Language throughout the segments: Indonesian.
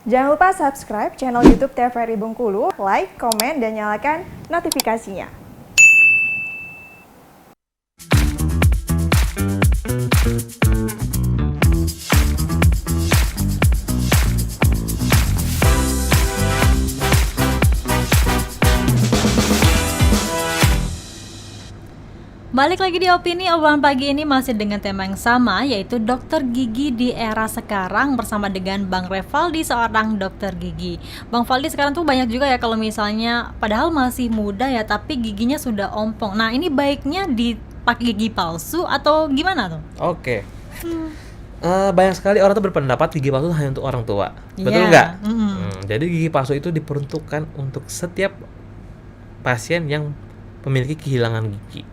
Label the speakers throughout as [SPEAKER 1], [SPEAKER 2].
[SPEAKER 1] Jangan lupa subscribe channel YouTube TVRI Bengkulu, like, komen, dan nyalakan notifikasinya.
[SPEAKER 2] Balik lagi di Opini, obrolan pagi ini masih dengan tema yang sama, yaitu dokter gigi di era sekarang bersama dengan Bang Revaldi, seorang dokter gigi. Bang Valdi, sekarang tuh banyak juga ya kalau misalnya padahal masih muda ya, tapi giginya sudah ompong. Nah, ini baiknya dipakai gigi palsu atau gimana tuh?
[SPEAKER 3] Oke. Banyak sekali orang tuh berpendapat gigi palsu hanya untuk orang tua. Betul nggak? Jadi gigi palsu itu diperuntukkan untuk setiap pasien yang memiliki kehilangan gigi.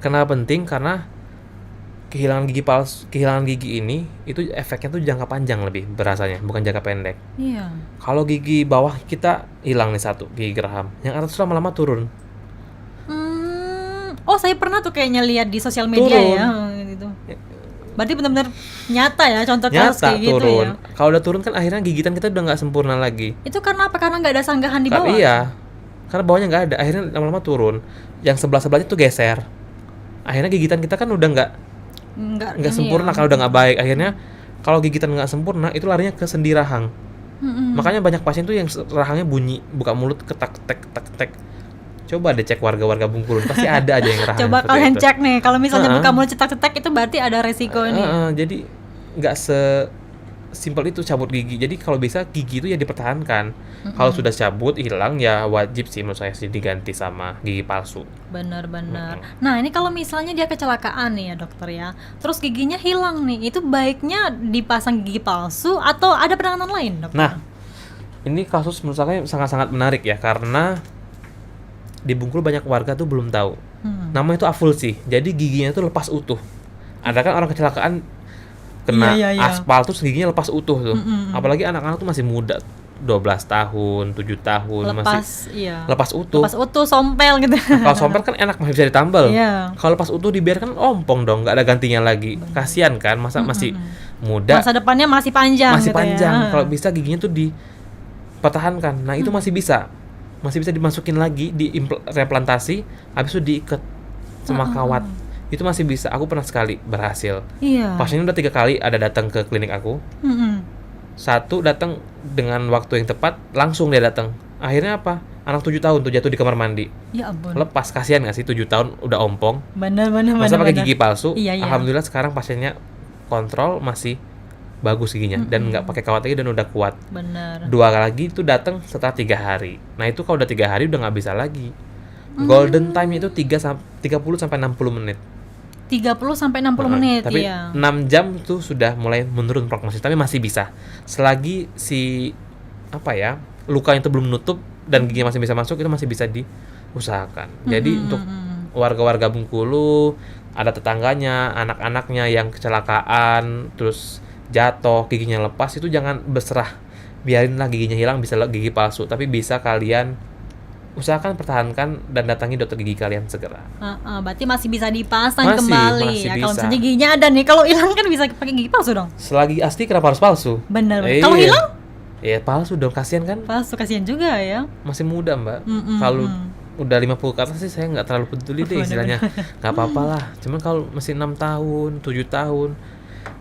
[SPEAKER 3] Kenapa penting? Karena kehilangan gigi ini itu efeknya tuh jangka panjang lebih berasanya, bukan jangka pendek.
[SPEAKER 2] Iya.
[SPEAKER 3] Kalau gigi bawah kita hilang nih satu, gigi geraham, yang atas lama-lama turun.
[SPEAKER 2] Oh, saya pernah tuh kayaknya lihat di sosial media ya, gitu. Berarti benar-benar nyata ya contoh kasus
[SPEAKER 3] Nyata
[SPEAKER 2] kayak gitu
[SPEAKER 3] turun.
[SPEAKER 2] ya.
[SPEAKER 3] Kalau udah turun kan akhirnya gigitan kita udah nggak sempurna lagi.
[SPEAKER 2] Itu karena apa? Karena nggak ada sanggahan di bawah.
[SPEAKER 3] Iya. Karena bawahnya nggak ada, akhirnya lama-lama turun. Yang sebelah-sebelahnya tuh geser. Akhirnya gigitan kita kan udah nggak sempurna, kalau udah nggak baik. Akhirnya kalau gigitan nggak sempurna itu larinya ke sendi rahang. Makanya banyak pasien tuh yang rahangnya bunyi, buka mulut ketak tek tek tek. Coba deh cek warga-warga Bengkulu, pasti ada aja yang rahang.
[SPEAKER 2] Coba
[SPEAKER 3] seperti
[SPEAKER 2] kalian
[SPEAKER 3] itu.
[SPEAKER 2] cek nih, kalau misalnya buka mulut cetak-cetak itu berarti ada resiko ini.
[SPEAKER 3] Jadi nggak simpel itu cabut gigi. Jadi kalau bisa gigi itu ya dipertahankan. Kalau sudah cabut hilang ya wajib sih menurut saya sih diganti sama gigi palsu.
[SPEAKER 2] Benar-benar. Nah, ini kalau misalnya dia kecelakaan nih ya dokter ya, terus giginya hilang nih, itu baiknya dipasang gigi palsu atau ada penanganan lain dokter?
[SPEAKER 3] Nah, ini kasus menurut saya sangat-sangat menarik ya, karena di Bengkulu banyak warga tuh belum tahu. Namanya itu avulsi. Jadi giginya tuh lepas utuh. Ada kan orang kecelakaan kena aspal tuh giginya lepas utuh tuh. Apalagi anak-anak tuh masih muda, 12 tahun, 7 tahun lepas utuh.
[SPEAKER 2] Lepas utuh sompel gitu.
[SPEAKER 3] Kalau sompel kan enak, masih bisa ditambal.
[SPEAKER 2] Iya.
[SPEAKER 3] Kalau lepas utuh dibiarkan ompong dong, nggak ada gantinya lagi. Kasian kan, masa masih muda.
[SPEAKER 2] Masa depannya masih panjang
[SPEAKER 3] Masih
[SPEAKER 2] gitu
[SPEAKER 3] panjang.
[SPEAKER 2] ya.
[SPEAKER 3] Kalau bisa giginya tuh dipertahankan. Nah, itu masih bisa dimasukin lagi, reimplantasi, habis itu diikat sama kawat. Itu masih bisa. Aku pernah sekali berhasil.
[SPEAKER 2] Iya.
[SPEAKER 3] Pasiennya udah 3 kali ada datang ke klinik aku. Satu datang dengan waktu yang tepat, langsung dia datang. Akhirnya apa? Anak 7 tahun tuh jatuh di kamar mandi.
[SPEAKER 2] Ya ampun.
[SPEAKER 3] Lepas, kasihan nggak sih 7 tahun udah ompong.
[SPEAKER 2] Benar.
[SPEAKER 3] Masa pakai gigi palsu?
[SPEAKER 2] Iya.
[SPEAKER 3] Alhamdulillah sekarang pasiennya kontrol, masih bagus giginya dan nggak pakai kawat lagi dan udah kuat.
[SPEAKER 2] Benar.
[SPEAKER 3] 2 lagi itu datang setelah 3 hari. Nah itu kalau udah 3 hari udah nggak bisa lagi. Golden time itu 30 sampai 60 menit.
[SPEAKER 2] 30 sampai 60 menit,
[SPEAKER 3] tapi
[SPEAKER 2] iya.
[SPEAKER 3] 6 jam tuh sudah mulai menurun prognosis, tapi masih bisa. Selagi lukanya itu belum nutup dan gigi masih bisa masuk, itu masih bisa diusahakan. Jadi untuk warga-warga Bengkulu, ada tetangganya, anak-anaknya yang kecelakaan, terus jatuh, giginya lepas, itu jangan berserah. Biarinlah giginya hilang, bisa gigi palsu, tapi bisa kalian usahakan pertahankan dan datangi dokter gigi kalian segera.
[SPEAKER 2] Berarti masih bisa dipasang kembali
[SPEAKER 3] masih
[SPEAKER 2] ya.
[SPEAKER 3] bisa.
[SPEAKER 2] Kalau misalnya giginya ada nih, kalau hilang kan bisa pakai gigi palsu dong.
[SPEAKER 3] Selagi asli kenapa harus palsu?
[SPEAKER 2] Benar. Kalau hilang?
[SPEAKER 3] Ya palsu dong, kasihan kan?
[SPEAKER 2] Palsu, kasihan juga ya.
[SPEAKER 3] Masih muda Mbak. Kalau udah 50 ke atas sih saya nggak terlalu peduli deh istilahnya. Nggak apa-apa lah. Cuman kalau masih 6 tahun, 7 tahun,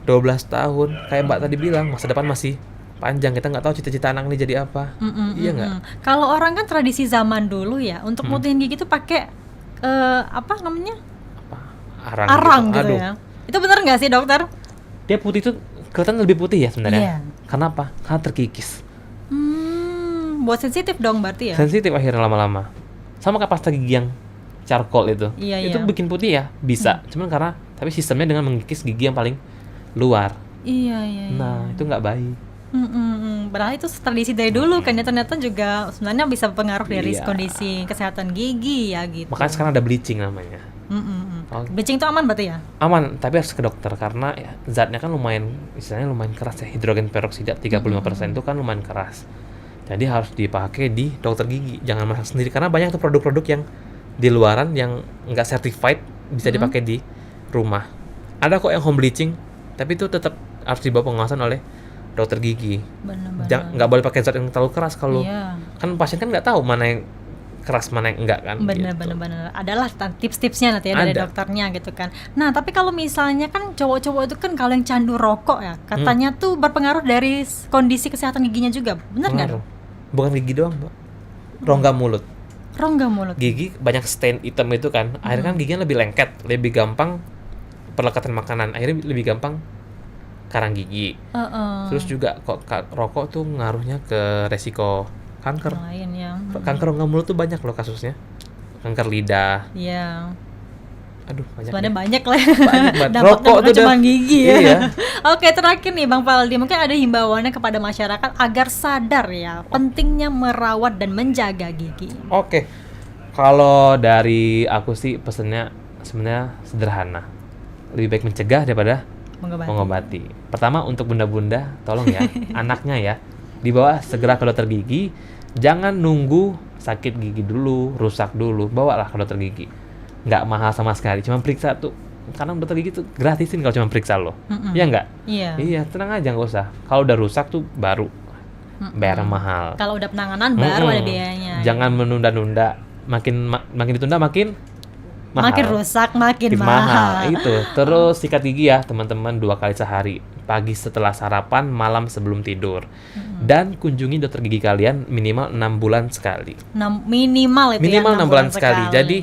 [SPEAKER 3] 12 tahun, kayak Mbak tadi bilang, masa depan masih panjang, kita nggak tahu cita-cita anak ini jadi apa. Iya nggak?
[SPEAKER 2] Kalau orang kan tradisi zaman dulu ya, untuk mutihin gigi tuh pakai apa namanya? Arang gitu ya. Itu benar nggak sih dokter?
[SPEAKER 3] Dia putih tuh kelihatan lebih putih ya sebenarnya.
[SPEAKER 2] Iya.
[SPEAKER 3] Kenapa? Karena terkikis.
[SPEAKER 2] Buat sensitif dong berarti ya?
[SPEAKER 3] Sensitif akhirnya lama-lama. Sama kayak pasta gigi yang charcoal itu.
[SPEAKER 2] Iya.
[SPEAKER 3] Itu bikin putih ya, bisa. Cuman tapi sistemnya dengan mengikis gigi yang paling luar.
[SPEAKER 2] Iya.
[SPEAKER 3] Nah, itu nggak baik.
[SPEAKER 2] Padahal itu tradisi dari dulu kan ya, ternyata juga sebenarnya bisa pengaruh dari kondisi kesehatan gigi ya gitu.
[SPEAKER 3] Makanya sekarang ada bleaching namanya.
[SPEAKER 2] Bleaching itu aman berarti ya?
[SPEAKER 3] Aman, tapi harus ke dokter karena ya, zatnya kan lumayan keras ya. Hidrogen peroksida 35% itu kan lumayan keras. Jadi harus dipakai di dokter gigi, jangan masak sendiri karena banyak tuh produk-produk yang di luaran yang nggak certified bisa dipakai di rumah. Ada kok yang home bleaching, tapi itu tetap harus dibawa pengawasan oleh dokter gigi.
[SPEAKER 2] Benar-benar.
[SPEAKER 3] Nggak boleh pakai zat yang terlalu keras kalau
[SPEAKER 2] Iya.
[SPEAKER 3] kan pasien kan nggak tahu mana yang keras mana yang enggak kan.
[SPEAKER 2] Bener
[SPEAKER 3] gitu.
[SPEAKER 2] bener. Adalah tips-tipsnya nanti ya dari
[SPEAKER 3] Ada.
[SPEAKER 2] dokternya gitu kan. Nah tapi kalau misalnya kan cowok-cowok itu kan kalau yang candu rokok ya katanya tuh berpengaruh dari kondisi kesehatan giginya juga, bener nggak
[SPEAKER 3] Pengaruh.
[SPEAKER 2] dong?
[SPEAKER 3] Bukan gigi doang, Mbak. Rongga mulut.
[SPEAKER 2] Rongga mulut.
[SPEAKER 3] Gigi banyak stain hitam itu kan. Akhirnya kan giginya lebih lengket, lebih gampang perlekatan makanan. Akhirnya lebih gampang karang gigi. Terus juga kok rokok tuh ngaruhnya ke resiko kanker.
[SPEAKER 2] Lain ya.
[SPEAKER 3] Kanker rongga mulut tuh banyak loh kasusnya. Kanker lidah.
[SPEAKER 2] Iya.
[SPEAKER 3] Aduh, banyak.
[SPEAKER 2] Sebenarnya
[SPEAKER 3] deh.
[SPEAKER 2] banyak lah.
[SPEAKER 3] Banyak banget.
[SPEAKER 2] Dampaknya
[SPEAKER 3] Rokok
[SPEAKER 2] bukan
[SPEAKER 3] tuh
[SPEAKER 2] cuma
[SPEAKER 3] udah-
[SPEAKER 2] gigi ya.
[SPEAKER 3] Iya.
[SPEAKER 2] Oke, terakhir nih Bang Faldi, mungkin ada himbauannya kepada masyarakat agar sadar ya pentingnya merawat dan menjaga gigi.
[SPEAKER 3] Oke. Kalau dari aku sih pesennya sebenarnya sederhana. Lebih baik mencegah daripada mengobati. Pertama untuk bunda-bunda, tolong ya, anaknya ya, dibawa segera ke dokter gigi. Jangan nunggu sakit gigi dulu, rusak dulu, bawalah ke dokter gigi. Nggak mahal sama sekali, cuma periksa tuh. Karena dokter gigi tuh gratisin kalau cuma periksa lo. Iya nggak?
[SPEAKER 2] Iya.
[SPEAKER 3] Iya, tenang aja nggak usah. Kalau udah rusak tuh baru bayar yang mahal.
[SPEAKER 2] Kalau udah penanganan baru ada biayanya.
[SPEAKER 3] Jangan menunda-nunda. Makin ditunda makin mahal.
[SPEAKER 2] Makin rusak makin
[SPEAKER 3] Makin
[SPEAKER 2] mahal.
[SPEAKER 3] itu. Terus sikat gigi ya teman-teman 2 kali sehari, pagi setelah sarapan, malam sebelum tidur. Dan kunjungi dokter gigi kalian minimal 6 bulan sekali.
[SPEAKER 2] Minimal itu
[SPEAKER 3] Minimal
[SPEAKER 2] ya
[SPEAKER 3] 6 bulan sekali. Jadi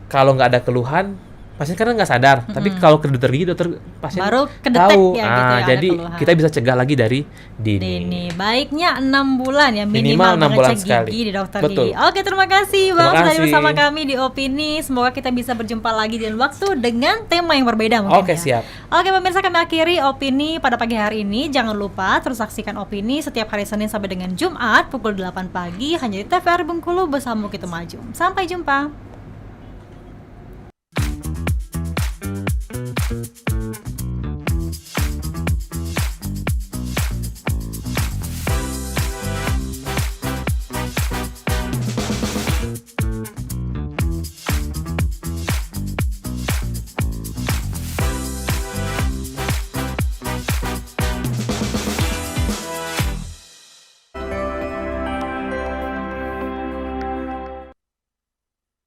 [SPEAKER 3] kalau nggak ada keluhan, pasien kan nggak sadar. Tapi kalau ke dokter gigi, dokter pasien
[SPEAKER 2] baru kedetek
[SPEAKER 3] tahu.
[SPEAKER 2] ya gitu ya, ada
[SPEAKER 3] Jadi
[SPEAKER 2] keluhan.
[SPEAKER 3] kita bisa cegah lagi dari dini.
[SPEAKER 2] Dini. Baiknya 6 bulan ya
[SPEAKER 3] Minimal
[SPEAKER 2] minimal
[SPEAKER 3] 6 bulan
[SPEAKER 2] mengecek
[SPEAKER 3] sekali.
[SPEAKER 2] gigi di dokter
[SPEAKER 3] Betul.
[SPEAKER 2] gigi. Oke, terima kasih Bang
[SPEAKER 3] Terima
[SPEAKER 2] sudah
[SPEAKER 3] kasih.
[SPEAKER 2] bersama kami di Opini. Semoga kita bisa berjumpa lagi di lain waktu dengan tema yang berbeda mungkin
[SPEAKER 3] Oke,
[SPEAKER 2] ya.
[SPEAKER 3] siap.
[SPEAKER 2] Oke, pemirsa, kami akhiri Opini pada pagi hari ini. Jangan lupa terus saksikan Opini setiap hari Senin sampai dengan Jumat pukul 8 pagi hanya di TVRI Bengkulu bersama Kita Maju. Sampai jumpa.